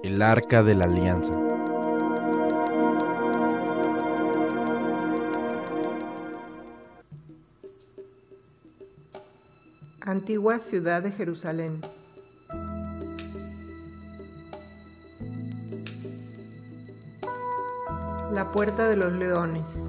El Arca de la Alianza. Antigua ciudad de Jerusalén. La puerta de los leones.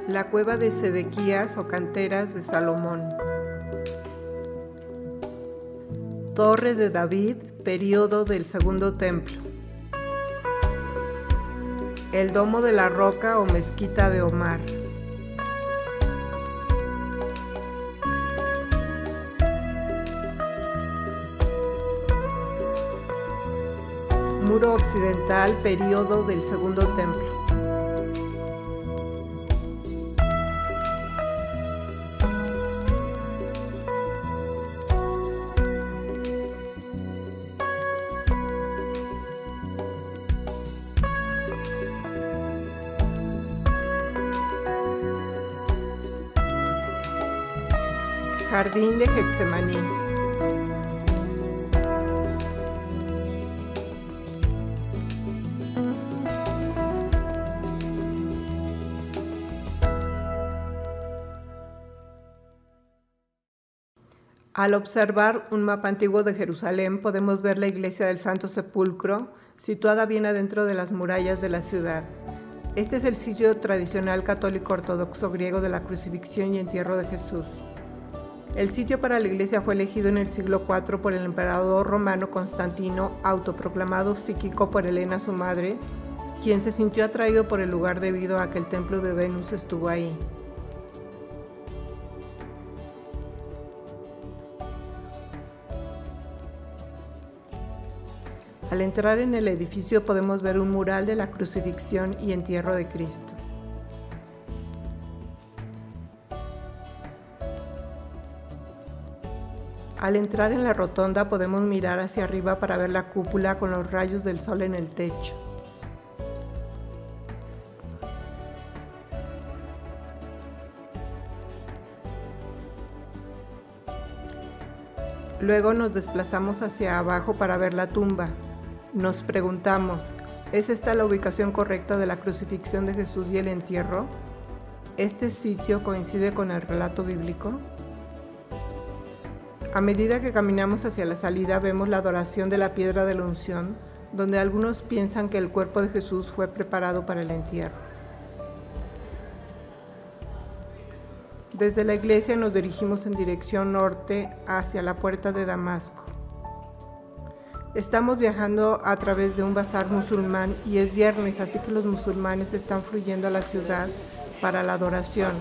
La cueva de Sedequías o canteras de Salomón. Torre de David, período del Segundo Templo. El domo de la roca o mezquita de Omar. Muro occidental, período del Segundo Templo. Jardín de Getsemaní. Al observar un mapa antiguo de Jerusalén, podemos ver la iglesia del Santo Sepulcro, situada bien adentro de las murallas de la ciudad. Este es el sitio tradicional católico ortodoxo griego de la crucifixión y entierro de Jesús. El sitio para la iglesia fue elegido en el siglo IV por el emperador romano Constantino, autoproclamado psíquico por Helena, su madre, quien se sintió atraído por el lugar debido a que el templo de Venus estuvo ahí. Al entrar en el edificio podemos ver un mural de la crucifixión y entierro de Cristo. Al entrar en la rotonda podemos mirar hacia arriba para ver la cúpula con los rayos del sol en el techo. Luego nos desplazamos hacia abajo para ver la tumba. Nos preguntamos, ¿es esta la ubicación correcta de la crucifixión de Jesús y el entierro? ¿Este sitio coincide con el relato bíblico? A medida que caminamos hacia la salida, vemos la adoración de la piedra de la unción, donde algunos piensan que el cuerpo de Jesús fue preparado para el entierro. Desde la iglesia nos dirigimos en dirección norte hacia la puerta de Damasco. Estamos viajando a través de un bazar musulmán y es viernes, así que los musulmanes están fluyendo a la ciudad para la adoración.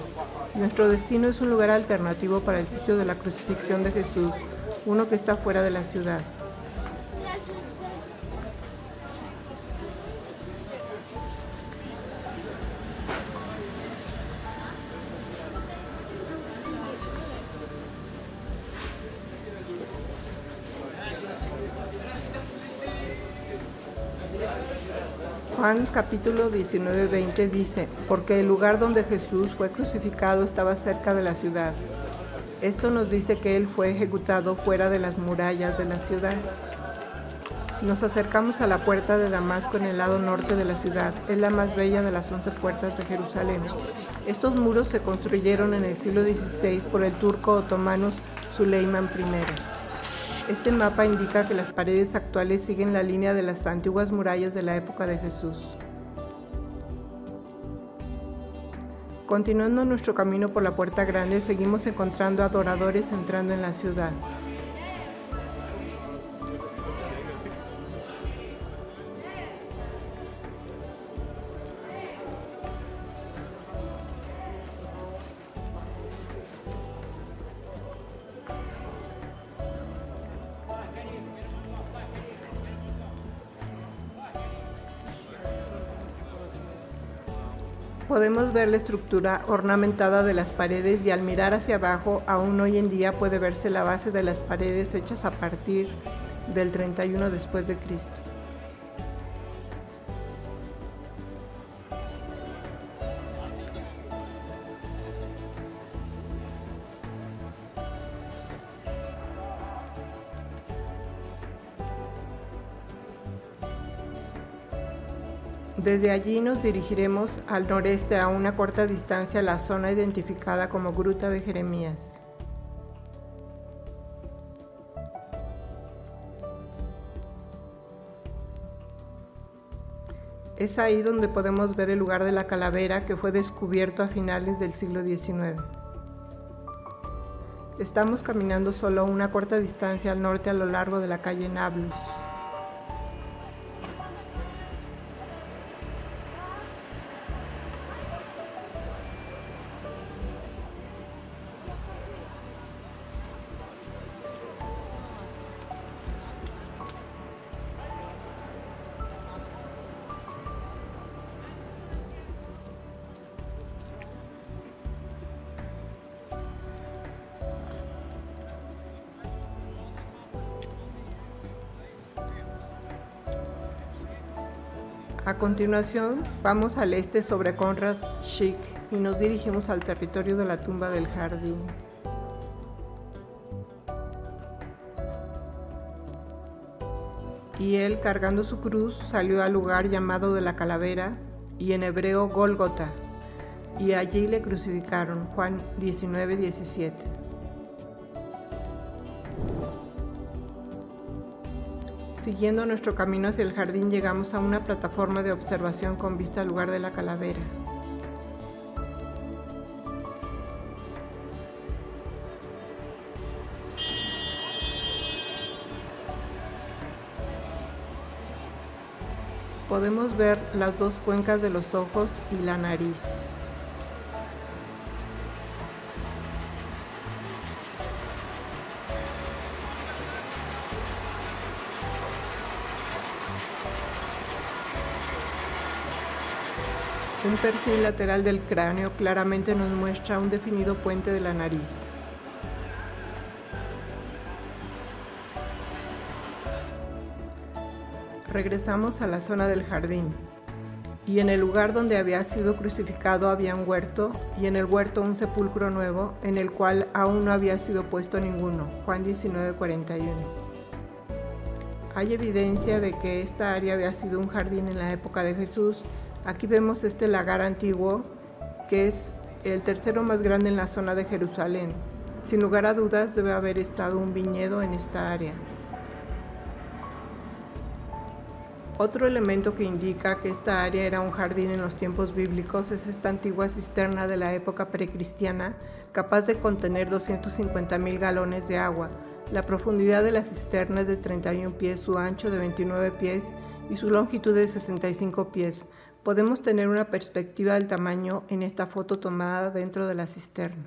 Nuestro destino es un lugar alternativo para el sitio de la crucifixión de Jesús, uno que está fuera de la ciudad. Juan capítulo 19-20 dice, porque el lugar donde Jesús fue crucificado estaba cerca de la ciudad. Esto nos dice que Él fue ejecutado fuera de las murallas de la ciudad. Nos acercamos a la puerta de Damasco en el lado norte de la ciudad. Es la más bella de las 11 puertas de Jerusalén. Estos muros se construyeron en el siglo XVI por el turco otomano Süleyman I. Este mapa indica que las paredes actuales siguen la línea de las antiguas murallas de la época de Jesús. Continuando nuestro camino por la Puerta Grande, seguimos encontrando adoradores entrando en la ciudad. Podemos ver la estructura ornamentada de las paredes y al mirar hacia abajo, aún hoy en día puede verse la base de las paredes hechas a partir del 31 después de Cristo. Desde allí nos dirigiremos al noreste a una corta distancia a la zona identificada como Gruta de Jeremías. Es ahí donde podemos ver el lugar de la calavera que fue descubierto a finales del siglo XIX. Estamos caminando solo una corta distancia al norte a lo largo de la calle Nablus. A continuación, vamos al este sobre Konrad Schick y nos dirigimos al territorio de la tumba del jardín. Y él, cargando su cruz, salió al lugar llamado de la calavera, y en hebreo Gólgota, y allí le crucificaron. Juan 19:17. Siguiendo nuestro camino hacia el jardín, llegamos a una plataforma de observación con vista al lugar de la calavera. Podemos ver las dos cuencas de los ojos y la nariz. Un perfil lateral del cráneo claramente nos muestra un definido puente de la nariz. Regresamos a la zona del jardín, y en el lugar donde había sido crucificado había un huerto, y en el huerto un sepulcro nuevo, en el cual aún no había sido puesto ninguno. Juan 19:41. Hay evidencia de que esta área había sido un jardín en la época de Jesús. Aquí vemos este lagar antiguo, que es el tercero más grande en la zona de Jerusalén. Sin lugar a dudas, debe haber estado un viñedo en esta área. Otro elemento que indica que esta área era un jardín en los tiempos bíblicos es esta antigua cisterna de la época precristiana, capaz de contener 250,000 galones de agua. La profundidad de la cisterna es de 31 pies, su ancho de 29 pies y su longitud de 65 pies. Podemos tener una perspectiva del tamaño en esta foto tomada dentro de la cisterna.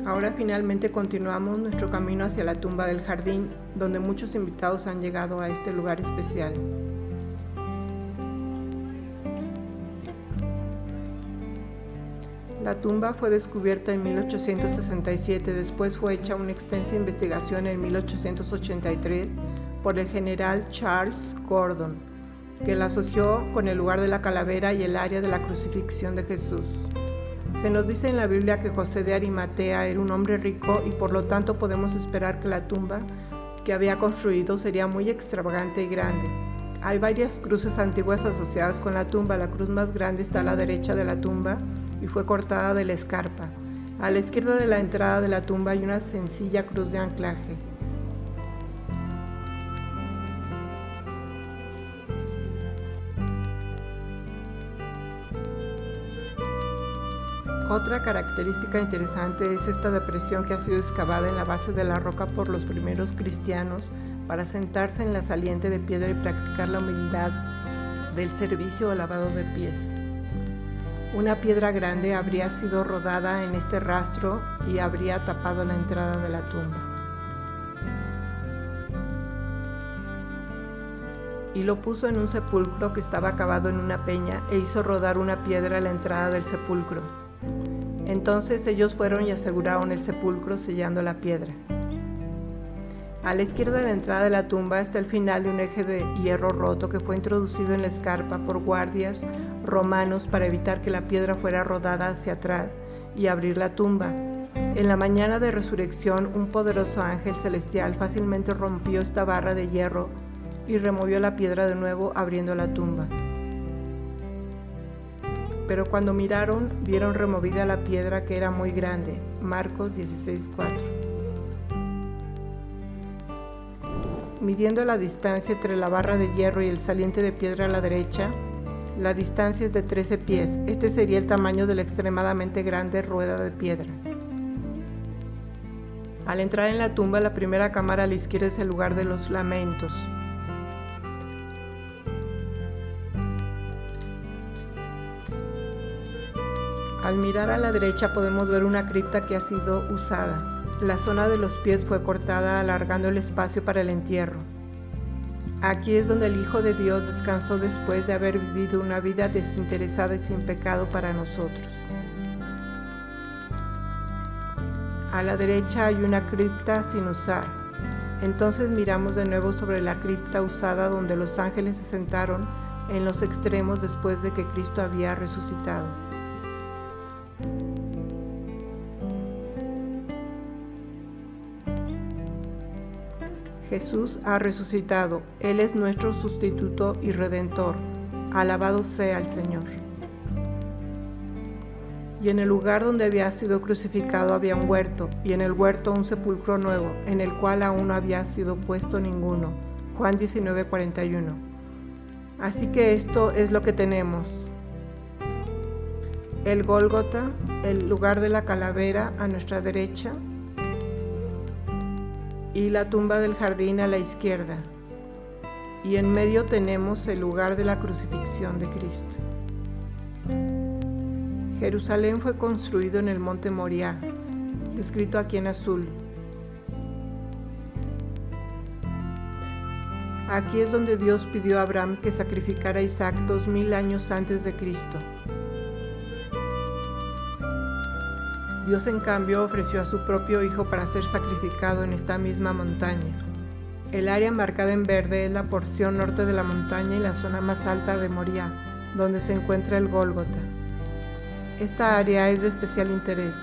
Ahora finalmente continuamos nuestro camino hacia la tumba del jardín, donde muchos invitados han llegado a este lugar especial. La tumba fue descubierta en 1867, después fue hecha una extensa investigación en 1883 por el general Charles Gordon, que la asoció con el lugar de la calavera y el área de la crucifixión de Jesús. Se nos dice en la Biblia que José de Arimatea era un hombre rico y por lo tanto podemos esperar que la tumba que había construido sería muy extravagante y grande. Hay varias cruces antiguas asociadas con la tumba. La cruz más grande está a la derecha de la tumba y fue cortada de la escarpa. A la izquierda de la entrada de la tumba hay una sencilla cruz de anclaje. Otra característica interesante es esta depresión que ha sido excavada en la base de la roca por los primeros cristianos para sentarse en la saliente de piedra y practicar la humildad del servicio o lavado de pies. Una piedra grande habría sido rodada en este rastro y habría tapado la entrada de la tumba. Y lo puso en un sepulcro que estaba cavado en una peña e hizo rodar una piedra a la entrada del sepulcro. Entonces ellos fueron y aseguraron el sepulcro sellando la piedra. A la izquierda de la entrada de la tumba está el final de un eje de hierro roto que fue introducido en la escarpa por guardias romanos para evitar que la piedra fuera rodada hacia atrás y abrir la tumba. En la mañana de resurrección, un poderoso ángel celestial fácilmente rompió esta barra de hierro y removió la piedra de nuevo, abriendo la tumba. Pero cuando miraron, vieron removida la piedra, que era muy grande. Marcos 16:4. Midiendo la distancia entre la barra de hierro y el saliente de piedra a la derecha, la distancia es de 13 pies. Este sería el tamaño de la extremadamente grande rueda de piedra. Al entrar en la tumba, la primera cámara a la izquierda es el lugar de los lamentos. Al mirar a la derecha podemos ver una cripta que ha sido usada. La zona de los pies fue cortada, alargando el espacio para el entierro. Aquí es donde el Hijo de Dios descansó después de haber vivido una vida desinteresada y sin pecado para nosotros. A la derecha hay una cripta sin usar. Entonces miramos de nuevo sobre la cripta usada, donde los ángeles se sentaron en los extremos después de que Cristo había resucitado. Jesús ha resucitado. Él es nuestro sustituto y redentor. Alabado sea el Señor. Y en el lugar donde había sido crucificado había un huerto, y en el huerto un sepulcro nuevo, en el cual aún no había sido puesto ninguno. Juan 19:41. Así que esto es lo que tenemos: el Gólgota, el lugar de la calavera a nuestra derecha, y la tumba del jardín a la izquierda, y en medio tenemos el lugar de la crucifixión de Cristo. Jerusalén fue construido en el monte Moriah, descrito aquí en azul. Aquí es donde Dios pidió a Abraham que sacrificara a Isaac 2000 años antes de Cristo. Dios, en cambio, ofreció a su propio Hijo para ser sacrificado en esta misma montaña. El área marcada en verde es la porción norte de la montaña y la zona más alta de Moriah, donde se encuentra el Gólgota. Esta área es de especial interés.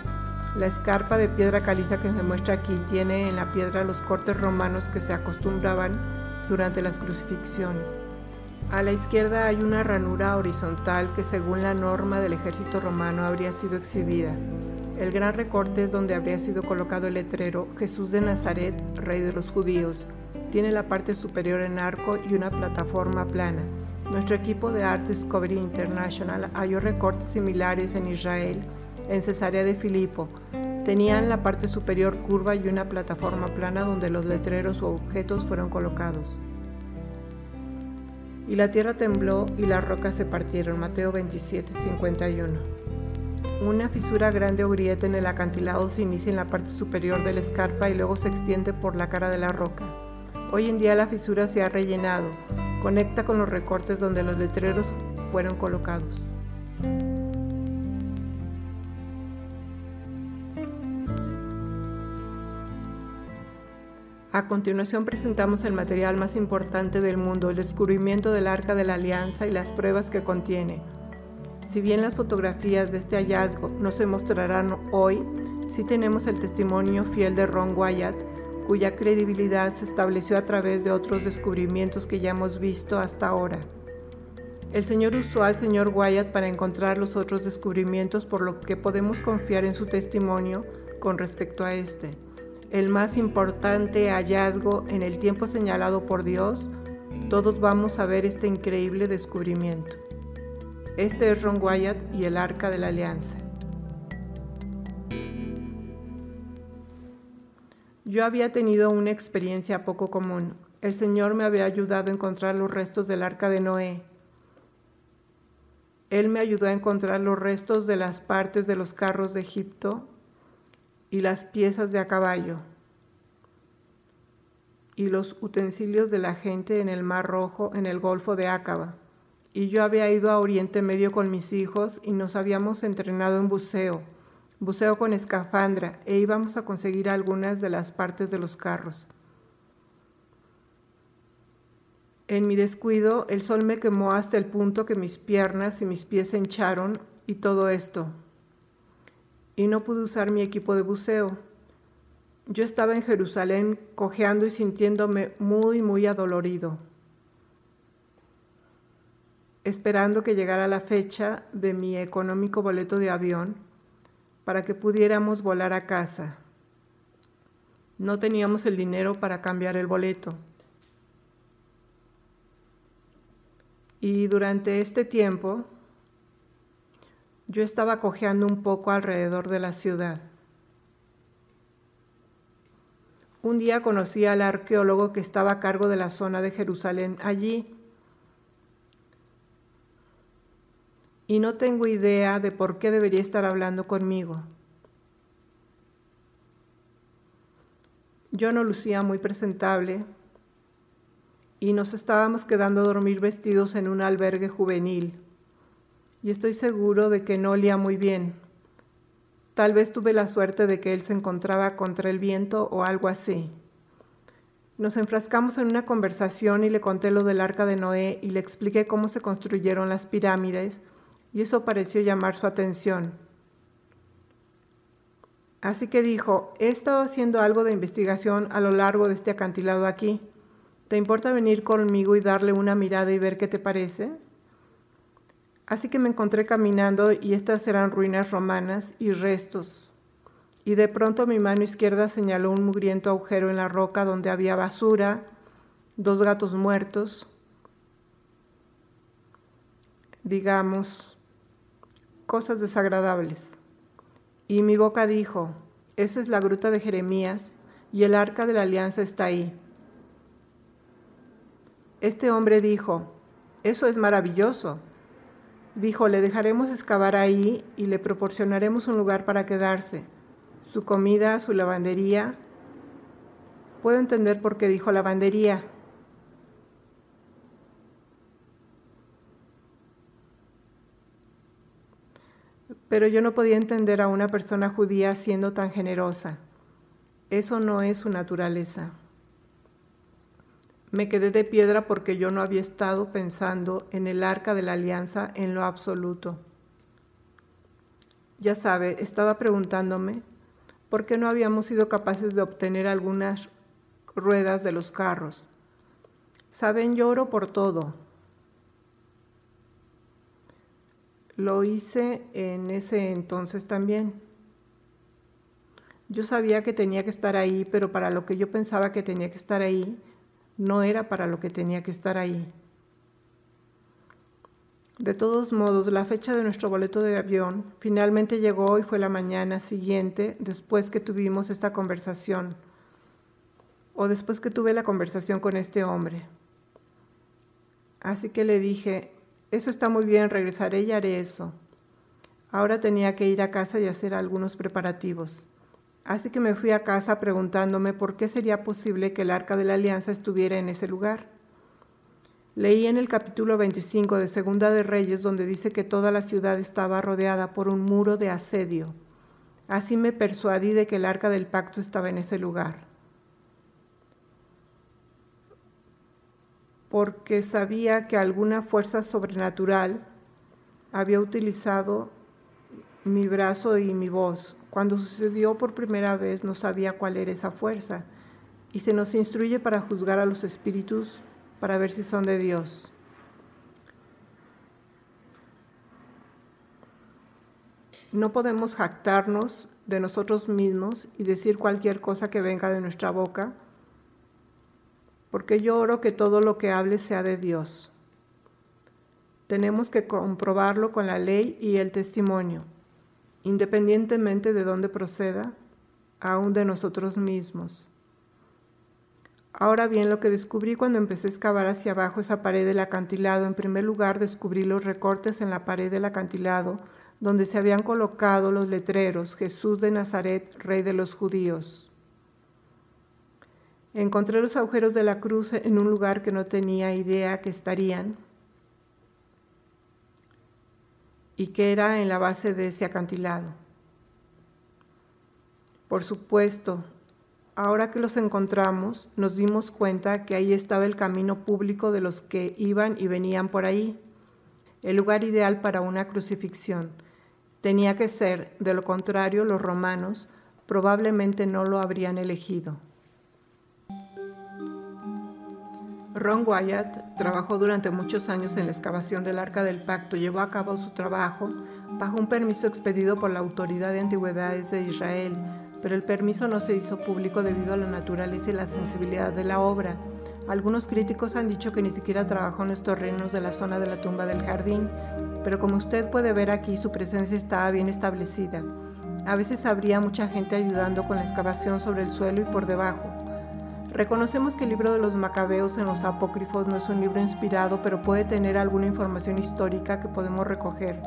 La escarpa de piedra caliza que se muestra aquí tiene en la piedra los cortes romanos que se acostumbraban durante las crucifixiones. A la izquierda hay una ranura horizontal que, según la norma del ejército romano, habría sido exhibida. El gran recorte es donde habría sido colocado el letrero Jesús de Nazaret, Rey de los Judíos. Tiene la parte superior en arco y una plataforma plana. Nuestro equipo de Art Discovery International halló recortes similares en Israel, en Cesarea de Filipo. Tenían la parte superior curva y una plataforma plana donde los letreros o objetos fueron colocados. Y la tierra tembló y las rocas se partieron. Mateo 27:51. Una fisura grande o grieta en el acantilado se inicia en la parte superior de la escarpa y luego se extiende por la cara de la roca. Hoy en día la fisura se ha rellenado. Conecta con los recortes donde los letreros fueron colocados. A continuación presentamos el material más importante del mundo, el descubrimiento del Arca de la Alianza y las pruebas que contiene. Si bien las fotografías de este hallazgo no se mostrarán hoy, sí tenemos el testimonio fiel de Ron Wyatt, cuya credibilidad se estableció a través de otros descubrimientos que ya hemos visto hasta ahora. El Señor usó al Sr. Wyatt para encontrar los otros descubrimientos, por lo que podemos confiar en su testimonio con respecto a este, el más importante hallazgo en el tiempo señalado por Dios. Todos vamos a ver este increíble descubrimiento. Este es Ron Wyatt y el Arca de la Alianza. Yo había tenido una experiencia poco común. El Señor me había ayudado a encontrar los restos del Arca de Noé. Él me ayudó a encontrar los restos de las partes de los carros de Egipto y las piezas de a caballo y los utensilios de la gente en el Mar Rojo, en el Golfo de Aqaba. Y yo había ido a Oriente Medio con mis hijos y nos habíamos entrenado en buceo con escafandra, e íbamos a conseguir algunas de las partes de los carros. En mi descuido, el sol me quemó hasta el punto que mis piernas y mis pies se hincharon y todo esto. Y no pude usar mi equipo de buceo. Yo estaba en Jerusalén cojeando y sintiéndome muy, muy adolorido, esperando que llegara la fecha de mi económico boleto de avión para que pudiéramos volar a casa. No teníamos el dinero para cambiar el boleto. Y durante este tiempo, yo estaba cojeando un poco alrededor de la ciudad. Un día conocí al arqueólogo que estaba a cargo de la zona de Jerusalén allí. Y no tengo idea de por qué debería estar hablando conmigo. Yo no lucía muy presentable y nos estábamos quedando a dormir vestidos en un albergue juvenil. Y estoy seguro de que no olía muy bien. Tal vez tuve la suerte de que él se encontraba contra el viento o algo así. Nos enfrascamos en una conversación y le conté lo del arca de Noé y le expliqué cómo se construyeron las pirámides y eso pareció llamar su atención. Así que dijo, he estado haciendo algo de investigación a lo largo de este acantilado aquí. ¿Te importa venir conmigo y darle una mirada y ver qué te parece? Así que me encontré caminando y estas eran ruinas romanas y restos. Y de pronto mi mano izquierda señaló un mugriento agujero en la roca donde había basura, 2 gatos muertos, digamos, cosas desagradables. Y mi boca dijo, esa es la gruta de Jeremías y el arca de la alianza está ahí. Este hombre dijo, eso es maravilloso. Dijo, le dejaremos excavar ahí y le proporcionaremos un lugar para quedarse, su comida, su lavandería. Puedo entender por qué dijo lavandería. Pero yo no podía entender a una persona judía siendo tan generosa. Eso no es su naturaleza. Me quedé de piedra porque yo no había estado pensando en el arca de la alianza en lo absoluto. Ya sabe, estaba preguntándome por qué no habíamos sido capaces de obtener algunas ruedas de los carros. Saben, yo oro por todo. Lo hice en ese entonces también. Yo sabía que tenía que estar ahí, pero para lo que yo pensaba que tenía que estar ahí, no era para lo que tenía que estar ahí. De todos modos, la fecha de nuestro boleto de avión finalmente llegó y fue la mañana siguiente, después que tuvimos esta conversación, o después que tuve la conversación con este hombre. Así que le dije, eso está muy bien, regresaré y haré eso. Ahora tenía que ir a casa y hacer algunos preparativos. Así que me fui a casa preguntándome por qué sería posible que el arca de la alianza estuviera en ese lugar. Leí en el capítulo 25 de Segunda de Reyes donde dice que toda la ciudad estaba rodeada por un muro de asedio. Así me persuadí de que el arca del pacto estaba en ese lugar. Porque sabía que alguna fuerza sobrenatural había utilizado mi brazo y mi voz. Cuando sucedió por primera vez no sabía cuál era esa fuerza y se nos instruye para juzgar a los espíritus para ver si son de Dios. No podemos jactarnos de nosotros mismos y decir cualquier cosa que venga de nuestra boca, porque yo oro que todo lo que hable sea de Dios. Tenemos que comprobarlo con la ley y el testimonio, independientemente de dónde proceda, aún de nosotros mismos. Ahora bien, lo que descubrí cuando empecé a excavar hacia abajo esa pared del acantilado, en primer lugar descubrí los recortes en la pared del acantilado donde se habían colocado los letreros Jesús de Nazaret, Rey de los Judíos. Encontré los agujeros de la cruz en un lugar que no tenía idea que estarían y que era en la base de ese acantilado. Por supuesto, Ahora que los encontramos, nos dimos cuenta que ahí estaba el camino público de los que iban y venían por ahí, el lugar ideal para una crucifixión. Tenía que ser, de lo contrario, los romanos probablemente no lo habrían elegido. Ron Wyatt trabajó durante muchos años en la excavación del Arca del Pacto. Llevó a cabo su trabajo bajo un permiso expedido por la Autoridad de Antigüedades de Israel, pero el permiso no se hizo público debido a la naturaleza y la sensibilidad de la obra. Algunos críticos han dicho que ni siquiera trabajó en los terrenos de la zona de la tumba del jardín, pero como usted puede ver aquí, su presencia estaba bien establecida. A veces habría mucha gente ayudando con la excavación sobre el suelo y por debajo. Reconocemos que el libro de los Macabeos en los apócrifos no es un libro inspirado, pero puede tener alguna información histórica que podemos recoger.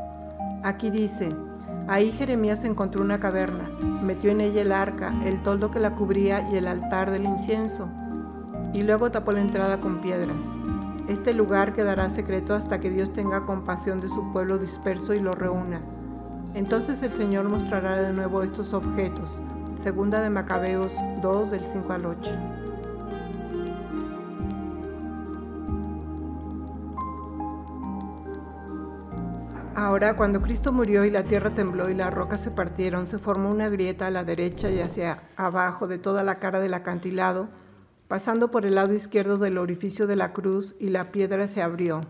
Aquí dice: ahí Jeremías encontró una caverna, metió en ella el arca, el toldo que la cubría y el altar del incienso, y luego tapó la entrada con piedras. Este lugar quedará secreto hasta que Dios tenga compasión de su pueblo disperso y lo reúna. Entonces el Señor mostrará de nuevo estos objetos. Segunda de Macabeos 2, del 5 al 8. Ahora, cuando Cristo murió y la tierra tembló y las rocas se partieron, se formó una grieta a la derecha y hacia abajo de toda la cara del acantilado, pasando por el lado izquierdo del orificio de la cruz, y la piedra se abrió.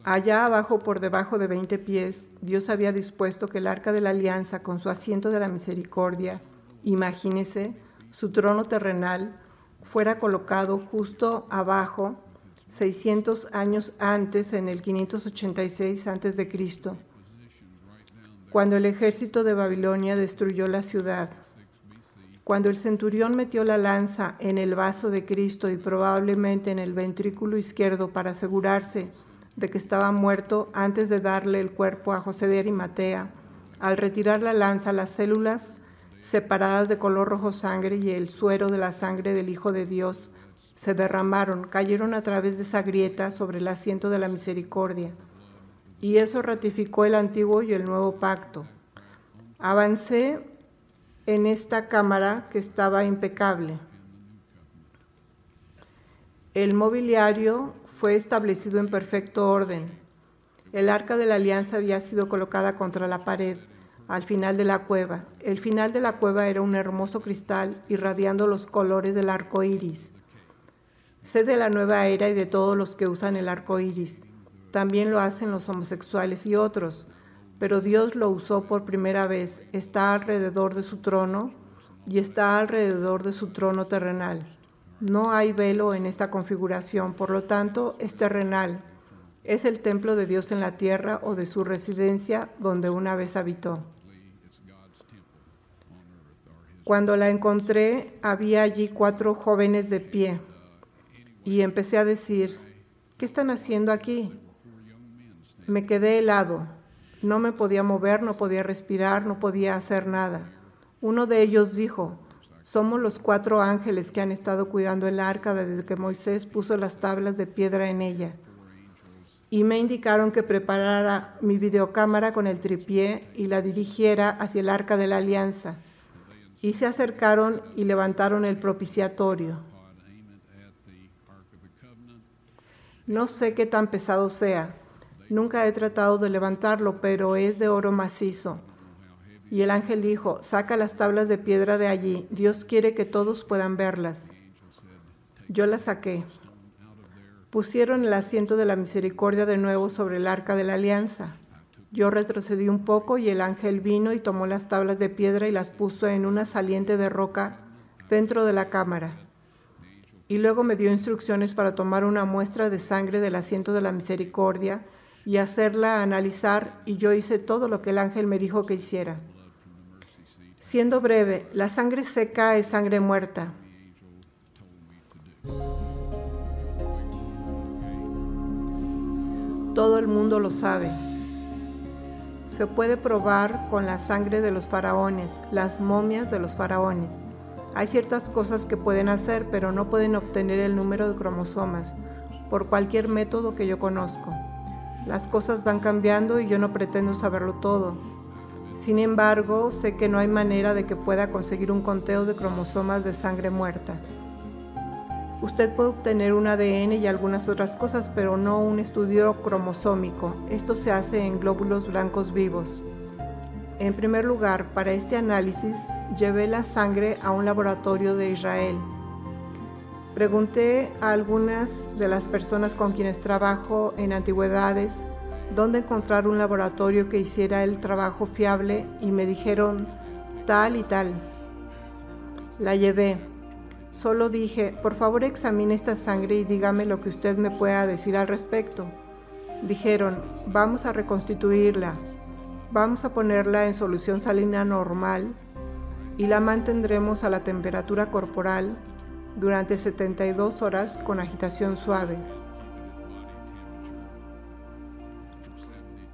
Allá abajo, por debajo de 20 pies, Dios había dispuesto que el Arca de la Alianza, con su asiento de la misericordia, imagínese, su trono terrenal, fuera colocado justo abajo, 600 años antes, en el 586 a.C., cuando el ejército de Babilonia destruyó la ciudad. Cuando el centurión metió la lanza en el vaso de Cristo y probablemente en el ventrículo izquierdo para asegurarse de que estaba muerto antes de darle el cuerpo a José de Arimatea, al retirar la lanza, las células separadas de color rojo sangre y el suero de la sangre del Hijo de Dios se derramaron, cayeron a través de esa grieta sobre el asiento de la misericordia, y eso ratificó el antiguo y el nuevo pacto. Avancé en esta cámara que estaba impecable. El mobiliario fue establecido en perfecto orden. El Arca de la Alianza había sido colocada contra la pared, al final de la cueva. El final de la cueva era un hermoso cristal irradiando los colores del arco iris. Sé de la nueva era y de todos los que usan el arco iris. También lo hacen los homosexuales y otros, pero Dios lo usó por primera vez. Está alrededor de su trono y está alrededor de su trono terrenal. No hay velo en esta configuración, por lo tanto es terrenal. Es el templo de Dios en la tierra o de su residencia donde una vez habitó. Cuando la encontré, había allí 4 jóvenes de pie. Y empecé a decir: ¿qué están haciendo aquí? Me quedé helado. No me podía mover, no podía respirar, no podía hacer nada. Uno de ellos dijo: somos los 4 ángeles que han estado cuidando el arca desde que Moisés puso las tablas de piedra en ella. Y me indicaron que preparara mi videocámara con el tripié y la dirigiera hacia el Arca de la Alianza. Y se acercaron y levantaron el propiciatorio. No sé qué tan pesado sea. Nunca he tratado de levantarlo, pero es de oro macizo. Y el ángel dijo: saca las tablas de piedra de allí. Dios quiere que todos puedan verlas. Yo las saqué. Pusieron el asiento de la misericordia de nuevo sobre el Arca de la Alianza. Yo retrocedí un poco y el ángel vino y tomó las tablas de piedra y las puso en una saliente de roca dentro de la cámara. Y luego me dio instrucciones para tomar una muestra de sangre del asiento de la misericordia y hacerla analizar, y yo hice todo lo que el ángel me dijo que hiciera. Siendo breve, la sangre seca es sangre muerta. Todo el mundo lo sabe. Se puede probar con la sangre de los faraones, las momias de los faraones. Hay ciertas cosas que pueden hacer, pero no pueden obtener el número de cromosomas por cualquier método que yo conozco. Las cosas van cambiando y yo no pretendo saberlo todo. Sin embargo, sé que no hay manera de que pueda conseguir un conteo de cromosomas de sangre muerta. Usted puede obtener un ADN y algunas otras cosas, pero no un estudio cromosómico. Esto se hace en glóbulos blancos vivos. En primer lugar, para este análisis, llevé la sangre a un laboratorio de Israel. Pregunté a algunas de las personas con quienes trabajo en antigüedades dónde encontrar un laboratorio que hiciera el trabajo fiable y me dijeron tal y tal. La llevé. Solo dije, por favor examine esta sangre y dígame lo que usted me pueda decir al respecto. Dijeron, vamos a reconstituirla, vamos a ponerla en solución salina normal y la mantendremos a la temperatura corporal durante 72 horas con agitación suave.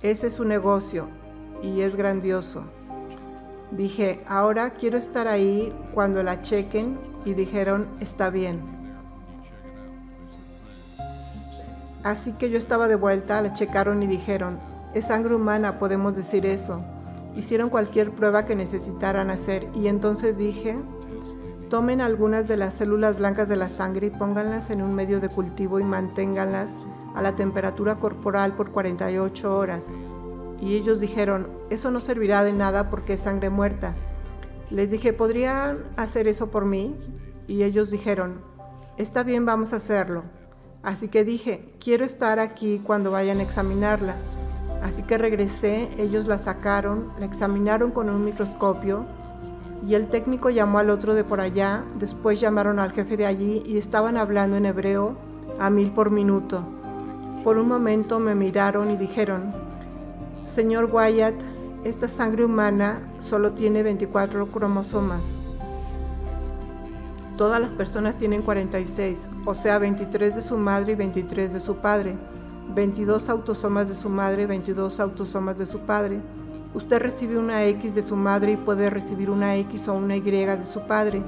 Ese es su negocio y es grandioso. Dije, ahora quiero estar ahí cuando la chequen y dijeron, está bien. Así que yo estaba de vuelta, la checaron y dijeron, es sangre humana, podemos decir eso. Hicieron cualquier prueba que necesitaran hacer y entonces dije, tomen algunas de las células blancas de la sangre y pónganlas en un medio de cultivo y manténganlas a la temperatura corporal por 48 horas. Y ellos dijeron, eso no servirá de nada porque es sangre muerta. Les dije, ¿podrían hacer eso por mí? Y ellos dijeron, está bien, vamos a hacerlo. Así que dije, quiero estar aquí cuando vayan a examinarla. Así que regresé, ellos la sacaron, la examinaron con un microscopio y el técnico llamó al otro de por allá, después llamaron al jefe de allí y estaban hablando en hebreo a 1000 por minuto. Por un momento me miraron y dijeron, señor Wyatt, esta sangre humana solo tiene 24 cromosomas. Todas las personas tienen 46, o sea 23 de su madre y 23 de su padre, 22 autosomas de su madre y 22 autosomas de su padre. Usted recibe una X de su madre y puede recibir una X o una Y de su padre.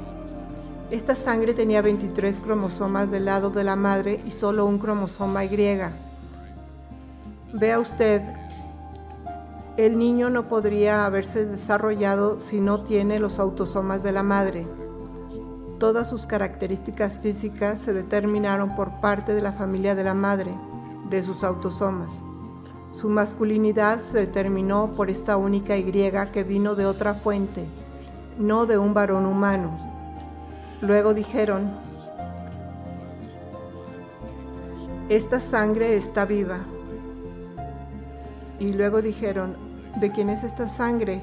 Esta sangre tenía 23 cromosomas del lado de la madre y solo un cromosoma Y. Vea usted, el niño no podría haberse desarrollado si no tiene los autosomas de la madre. Todas sus características físicas se determinaron por parte de la familia de la madre, de sus autosomas. Su masculinidad se determinó por esta única Y que vino de otra fuente, no de un varón humano. Luego dijeron, esta sangre está viva. Y luego dijeron, ¿de quién es esta sangre?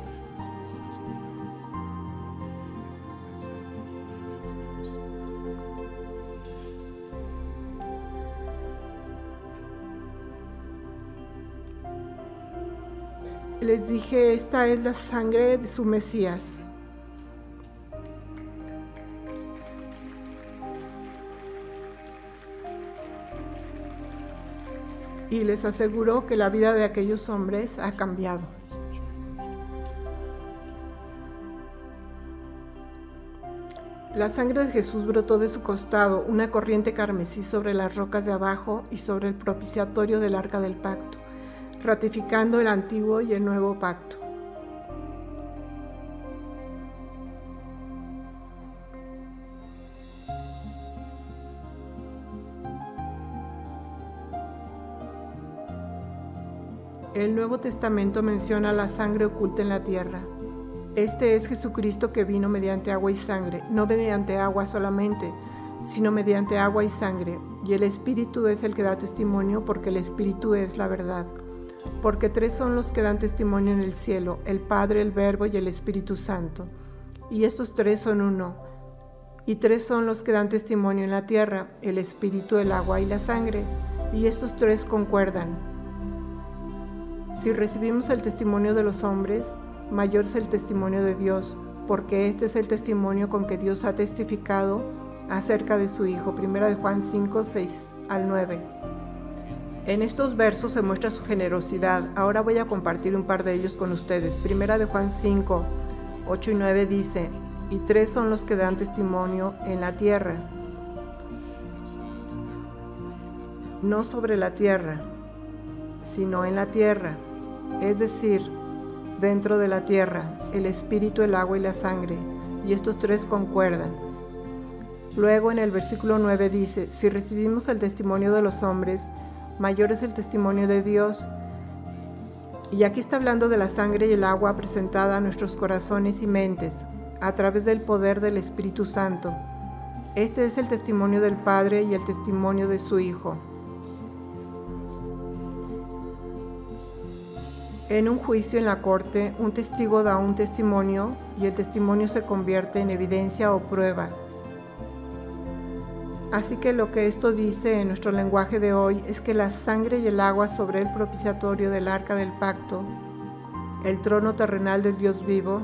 Les dije, esta es la sangre de su Mesías. Y les aseguro que la vida de aquellos hombres ha cambiado. La sangre de Jesús brotó de su costado, una corriente carmesí sobre las rocas de abajo y sobre el propiciatorio del arca del pacto, ratificando el antiguo y el nuevo pacto. El Nuevo Testamento menciona la sangre oculta en la tierra. Este es Jesucristo que vino mediante agua y sangre, no mediante agua solamente, sino mediante agua y sangre. Y el Espíritu es el que da testimonio, porque el Espíritu es la verdad. Porque 3 son los que dan testimonio en el cielo, el Padre, el Verbo y el Espíritu Santo. Y estos 3 son uno. Y 3 son los que dan testimonio en la tierra, el Espíritu, el agua y la sangre. Y estos 3 concuerdan. Si recibimos el testimonio de los hombres, mayor es el testimonio de Dios, porque este es el testimonio con que Dios ha testificado acerca de su Hijo. 1 Juan 5, 6 al 9. En estos versos se muestra su generosidad. Ahora voy a compartir un par de ellos con ustedes. 1 Juan 5, 8 y 9 dice, y 3 son los que dan testimonio en la tierra, no sobre la tierra, sino en la tierra, es decir, dentro de la tierra, el espíritu, el agua y la sangre, y estos tres concuerdan. Luego en el versículo 9 dice, si recibimos el testimonio de los hombres, mayor es el testimonio de Dios. Y aquí está hablando de la sangre y el agua presentada a nuestros corazones y mentes, a través del poder del Espíritu Santo. Este es el testimonio del Padre y el testimonio de su Hijo. En un juicio en la corte, un testigo da un testimonio y el testimonio se convierte en evidencia o prueba. Así que lo que esto dice en nuestro lenguaje de hoy es que la sangre y el agua sobre el propiciatorio del arca del pacto, el trono terrenal del Dios vivo,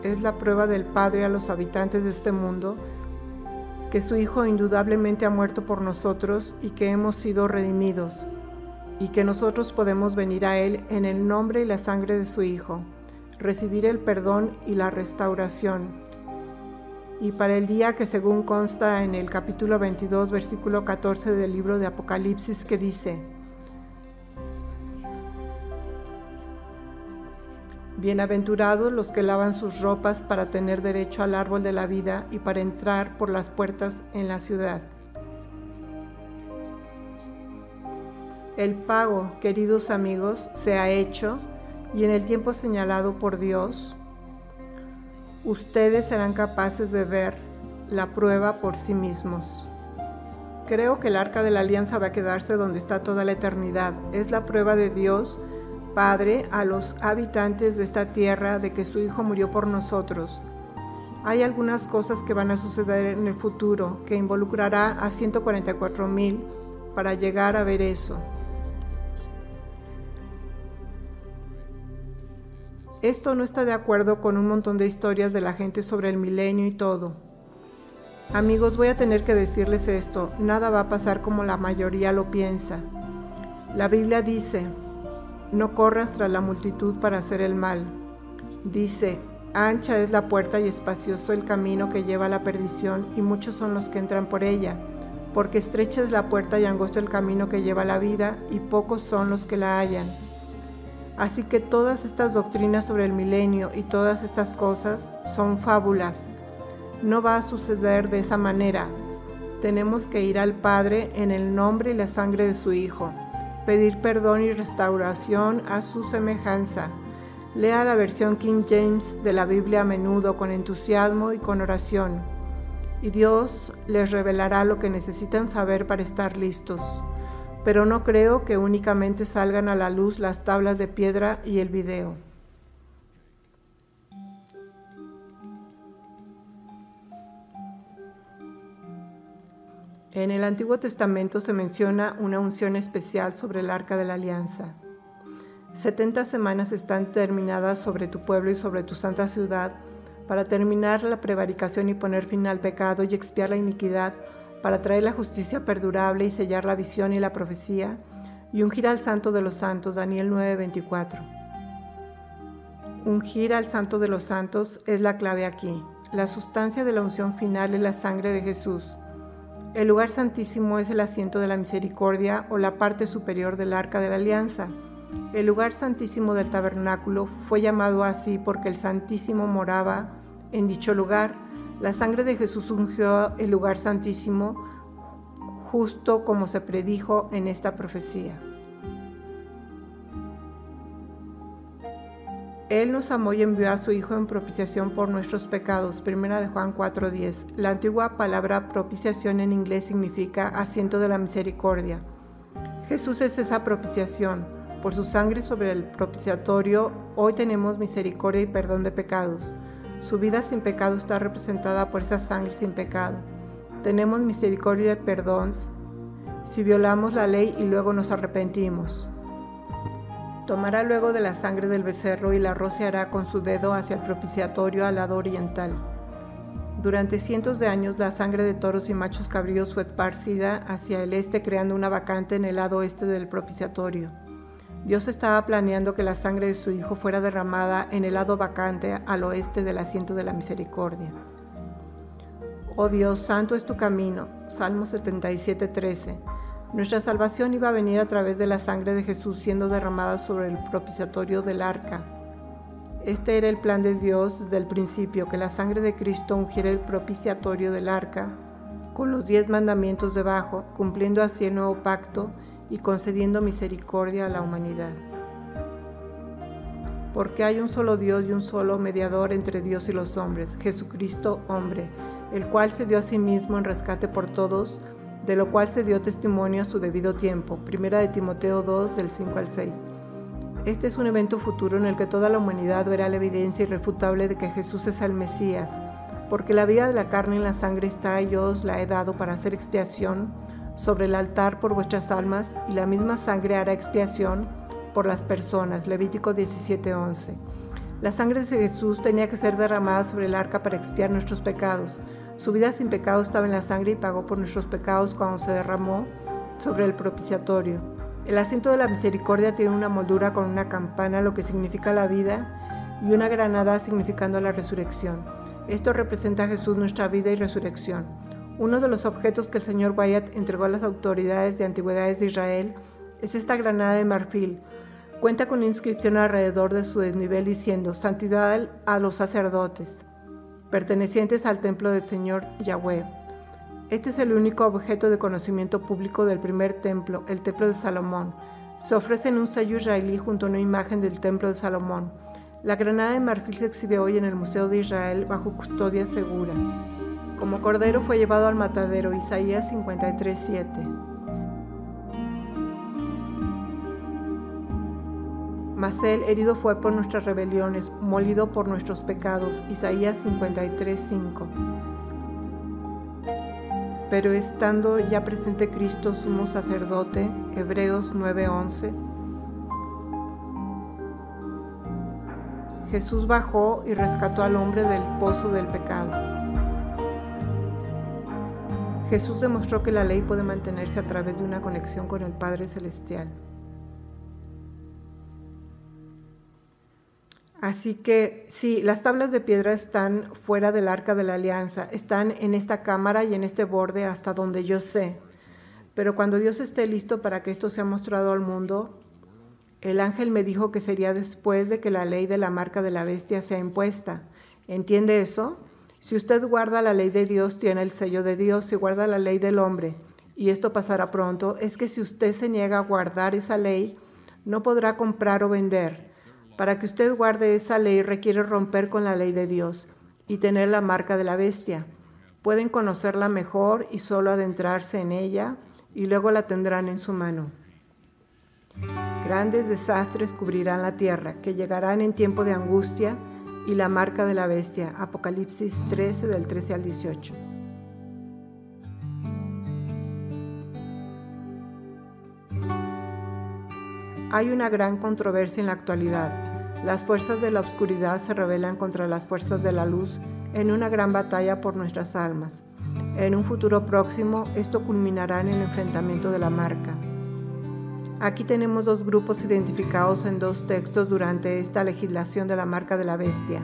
es la prueba del Padre a los habitantes de este mundo, que su Hijo indudablemente ha muerto por nosotros y que hemos sido redimidos, y que nosotros podemos venir a Él en el nombre y la sangre de su Hijo, recibir el perdón y la restauración. Y para el día que según consta en el capítulo 22, versículo 14 del libro de Apocalipsis, que dice, bienaventurados los que lavan sus ropas para tener derecho al árbol de la vida y para entrar por las puertas en la ciudad. El pago, queridos amigos, se ha hecho y en el tiempo señalado por Dios, ustedes serán capaces de ver la prueba por sí mismos. Creo que el arca de la alianza va a quedarse donde está toda la eternidad. Es la prueba de Dios, Padre, a los habitantes de esta tierra de que su Hijo murió por nosotros. Hay algunas cosas que van a suceder en el futuro que involucrará a 144,000 para llegar a ver eso. Esto no está de acuerdo con un montón de historias de la gente sobre el milenio y todo. Amigos, voy a tener que decirles esto, nada va a pasar como la mayoría lo piensa. La Biblia dice, no corras tras la multitud para hacer el mal. Dice, ancha es la puerta y espacioso el camino que lleva a la perdición, y muchos son los que entran por ella, porque estrecha es la puerta y angosto el camino que lleva a la vida, y pocos son los que la hallan. Así que todas estas doctrinas sobre el milenio y todas estas cosas son fábulas. No va a suceder de esa manera. Tenemos que ir al Padre en el nombre y la sangre de su Hijo, pedir perdón y restauración a su semejanza. Lea la versión King James de la Biblia a menudo con entusiasmo y con oración, y Dios les revelará lo que necesitan saber para estar listos. Pero no creo que únicamente salgan a la luz las tablas de piedra y el video. En el Antiguo Testamento se menciona una unción especial sobre el Arca de la Alianza. 70 semanas están terminadas sobre tu pueblo y sobre tu santa ciudad para terminar la prevaricación y poner fin al pecado y expiar la iniquidad, para traer la justicia perdurable y sellar la visión y la profecía, y ungir al Santo de los Santos, Daniel 9:24. Ungir al Santo de los Santos es la clave aquí. La sustancia de la unción final es la sangre de Jesús. El lugar santísimo es el asiento de la misericordia o la parte superior del arca de la alianza. El lugar santísimo del tabernáculo fue llamado así porque el Santísimo moraba en dicho lugar. La sangre de Jesús ungió el lugar santísimo, justo como se predijo en esta profecía. Él nos amó y envió a su Hijo en propiciación por nuestros pecados. 1 de Juan 4:10. La antigua palabra propiciación en inglés significa asiento de la misericordia. Jesús es esa propiciación. Por su sangre sobre el propiciatorio, hoy tenemos misericordia y perdón de pecados. Su vida sin pecado está representada por esa sangre sin pecado. Tenemos misericordia y perdón si violamos la ley y luego nos arrepentimos. Tomará luego de la sangre del becerro y la rociará con su dedo hacia el propiciatorio al lado oriental. Durante cientos de años la sangre de toros y machos cabríos fue esparcida hacia el este, creando una vacante en el lado oeste del propiciatorio. Dios estaba planeando que la sangre de su Hijo fuera derramada en el lado vacante al oeste del asiento de la misericordia. Oh Dios, santo es tu camino. Salmo 77:13. Nuestra salvación iba a venir a través de la sangre de Jesús siendo derramada sobre el propiciatorio del arca. Este era el plan de Dios desde el principio, que la sangre de Cristo ungiera el propiciatorio del arca, con los 10 mandamientos debajo, cumpliendo así el nuevo pacto y concediendo misericordia a la humanidad. Porque hay un solo Dios y un solo mediador entre Dios y los hombres, Jesucristo hombre, el cual se dio a sí mismo en rescate por todos, de lo cual se dio testimonio a su debido tiempo. 1 de Timoteo 2, del 5 al 6. Este es un evento futuro en el que toda la humanidad verá la evidencia irrefutable de que Jesús es el Mesías, porque la vida de la carne y la sangre está, y yo os la he dado para hacer expiación sobre el altar por vuestras almas, y la misma sangre hará expiación por las personas. Levítico 17:11. La sangre de Jesús tenía que ser derramada sobre el arca para expiar nuestros pecados. Su vida sin pecado estaba en la sangre y pagó por nuestros pecados cuando se derramó sobre el propiciatorio. El asiento de la misericordia tiene una moldura con una campana, lo que significa la vida, y una granada significando la resurrección. Esto representa a Jesús, nuestra vida y resurrección. Uno de los objetos que el señor Wyatt entregó a las autoridades de antigüedades de Israel es esta granada de marfil. Cuenta con una inscripción alrededor de su desnivel diciendo: Santidad a los sacerdotes, pertenecientes al templo del Señor Yahweh. Este es el único objeto de conocimiento público del primer templo, el templo de Salomón. Se ofrece en un sello israelí junto a una imagen del templo de Salomón. La granada de marfil se exhibe hoy en el Museo de Israel bajo custodia segura. Como cordero fue llevado al matadero, Isaías 53:7. Mas él herido fue por nuestras rebeliones, molido por nuestros pecados, Isaías 53:5. Pero estando ya presente Cristo, sumo sacerdote, Hebreos 9:11, Jesús bajó y rescató al hombre del pozo del pecado. Jesús demostró que la ley puede mantenerse a través de una conexión con el Padre Celestial. Así que sí, las tablas de piedra están fuera del arca de la alianza, están en esta cámara y en este borde hasta donde yo sé. Pero cuando Dios esté listo para que esto sea mostrado al mundo, el ángel me dijo que sería después de que la ley de la marca de la bestia sea impuesta. ¿Entiende eso? Si usted guarda la ley de Dios, tiene el sello de Dios. Si guarda la ley del hombre, y esto pasará pronto, es que si usted se niega a guardar esa ley, no podrá comprar o vender. Para que usted guarde esa ley requiere romper con la ley de Dios y tener la marca de la bestia. Pueden conocerla mejor y solo adentrarse en ella, y luego la tendrán en su mano. Grandes desastres cubrirán la tierra, que llegarán en tiempo de angustia, y la marca de la bestia. Apocalipsis 13, del 13 al 18. Hay una gran controversia en la actualidad. Las fuerzas de la oscuridad se rebelan contra las fuerzas de la luz en una gran batalla por nuestras almas. En un futuro próximo, esto culminará en el enfrentamiento de la marca. Aquí tenemos dos grupos identificados en dos textos durante esta legislación de la marca de la bestia.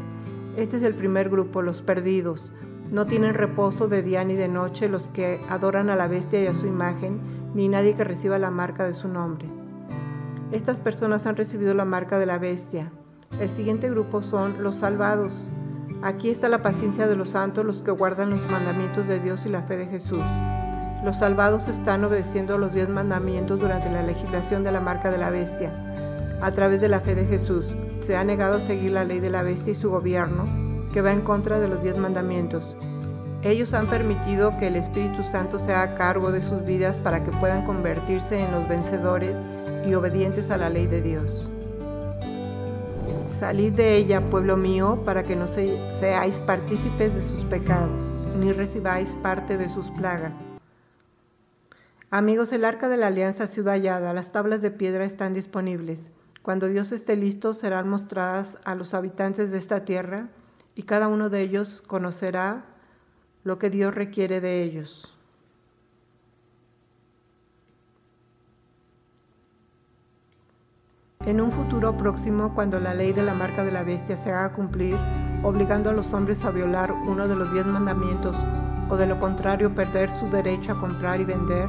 Este es el primer grupo, los perdidos. No tienen reposo de día ni de noche los que adoran a la bestia y a su imagen, ni nadie que reciba la marca de su nombre. Estas personas han recibido la marca de la bestia. El siguiente grupo son los salvados. Aquí está la paciencia de los santos, los que guardan los mandamientos de Dios y la fe de Jesús. Los salvados están obedeciendo los 10 mandamientos durante la legislación de la marca de la bestia. A través de la fe de Jesús, se ha negado a seguir la ley de la bestia y su gobierno, que va en contra de los 10 mandamientos. Ellos han permitido que el Espíritu Santo sea a cargo de sus vidas para que puedan convertirse en los vencedores y obedientes a la ley de Dios. Salid de ella, pueblo mío, para que no seáis partícipes de sus pecados, ni recibáis parte de sus plagas. Amigos, el arca de la alianza ha sido hallada, las tablas de piedra están disponibles. Cuando Dios esté listo, serán mostradas a los habitantes de esta tierra, y cada uno de ellos conocerá lo que Dios requiere de ellos. En un futuro próximo, cuando la ley de la marca de la bestia se haga cumplir, obligando a los hombres a violar uno de los 10 mandamientos, o de lo contrario perder su derecho a comprar y vender,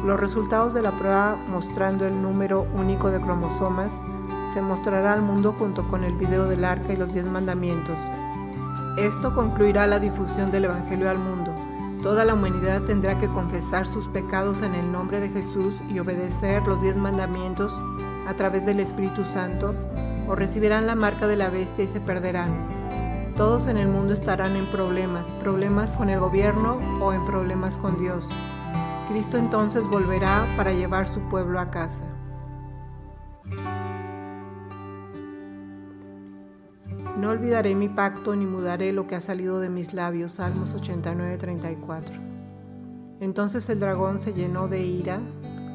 los resultados de la prueba mostrando el número único de cromosomas se mostrará al mundo junto con el video del arca y los 10 mandamientos. Esto concluirá la difusión del Evangelio al mundo. Toda la humanidad tendrá que confesar sus pecados en el nombre de Jesús y obedecer los 10 mandamientos a través del Espíritu Santo, o recibirán la marca de la bestia y se perderán. Todos en el mundo estarán en problemas con el gobierno o en problemas con Dios. Cristo entonces volverá para llevar su pueblo a casa. No olvidaré mi pacto ni mudaré lo que ha salido de mis labios. Salmos 89:34. Entonces el dragón se llenó de ira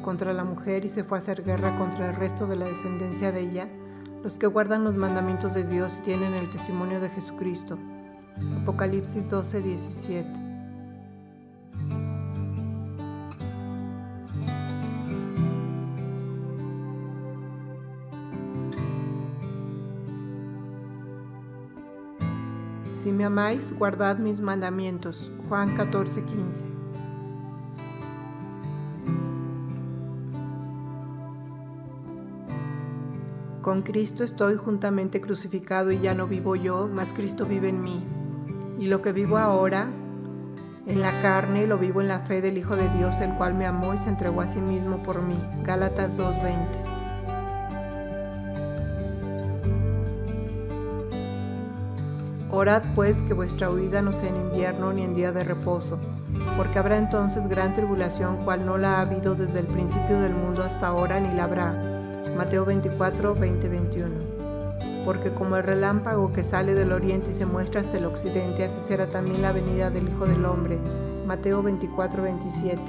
contra la mujer y se fue a hacer guerra contra el resto de la descendencia de ella, los que guardan los mandamientos de Dios y tienen el testimonio de Jesucristo. Apocalipsis 12:17. Si me amáis, guardad mis mandamientos. Juan 14:15. Con Cristo estoy juntamente crucificado y ya no vivo yo, mas Cristo vive en mí. Y lo que vivo ahora en la carne, lo vivo en la fe del Hijo de Dios, el cual me amó y se entregó a sí mismo por mí. Gálatas 2:20. Orad pues que vuestra huida no sea en invierno ni en día de reposo, porque habrá entonces gran tribulación, cual no la ha habido desde el principio del mundo hasta ahora, ni la habrá. Mateo 24:20-21. Porque como el relámpago que sale del oriente y se muestra hasta el occidente, así será también la venida del Hijo del Hombre. Mateo 24:27.